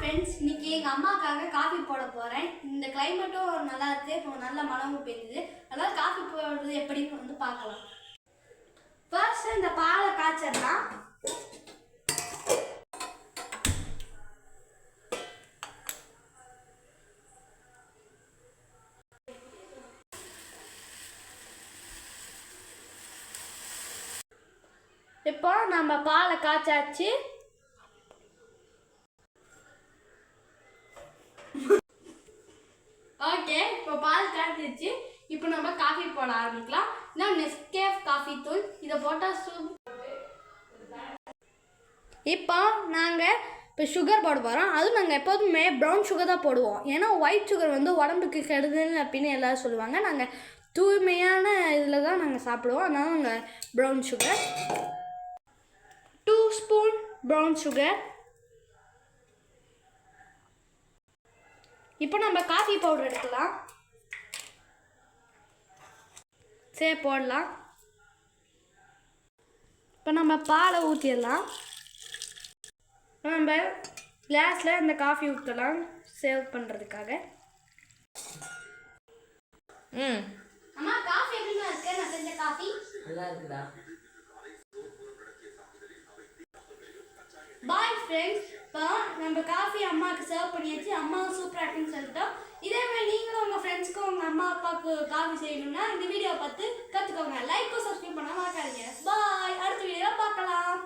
Friends, இன்னைக்கு எங்கள் அம்மாக்காக coffee போட போகிறேன். இந்த கிளைமேட்டும் நல்லா இருக்குது, நல்ல மனமும் பெய்யுது. அதனால் காஃபி போடுறது எப்படின்னு வந்து பார்க்கலாம். ஃபர்ஸ்ட் இந்த பாலை காய்ச்சிடலாம். இப்போ நம்ம பாலை காய்ச்சாச்சு. ஓகே, இப்போ பால் காய்ச்சிச்சு. இப்போ நம்ம காஃபி போட ஆரம்பிக்கலாம். நான் நெஸ்கேஃப் காஃபி தூள் இதை போட்டால் இப்போ நாங்கள் சுகர் போட போகிறோம். அதுவும் நாங்கள் எப்போதுமே ப்ரௌன் சுகர் தான் போடுவோம். ஏன்னா ஒயிட் சுகர் வந்து உடம்புக்கு கெடுதல் அப்படின்னு எல்லோரும் சொல்லுவாங்க. நாங்கள் தூய்மையான இதில் தான் நாங்கள் சாப்பிடுவோம். அதனால நாங்கள் brown sugar 2 spoon brown sugar. இப்போ நம்ம காஃபி பவுடர் எடுக்கலாம். சரி, போடலாம். இப்போ நம்ம பாலை ஊற்றிடலாம். நம்ம கிளாஸில் இந்த காஃபி ஊற்றலாம் சேவ் பண்ணுறதுக்காக. அம்மா, காஃபி எப்படிமா இருக்கு? நான் செஞ்ச காஃபி நல்லா இருக்குதா? பாய் ஃப்ரெண்ட்ஸ், இப்போ நம்ம காஃபி அம்மாவுக்கு சர்வ் பண்ணியாச்சு. அம்மாவும் சூப்பராக இருக்குன்னு சொல்லிட்டோம். இதே மாதிரி நீங்களும் உங்கள் ஃப்ரெண்ட்ஸ்க்கும் உங்கள் அம்மா அப்பாவுக்கு காஃபி செய்யணும்னா இந்த வீடியோவை பார்த்து கற்றுக்கோங்க. லைக்கும் சப்ஸ்கிரைப் பண்ண மறக்காதீங்க. பாய், அடுத்த வீடியோவில் பார்க்கலாம்.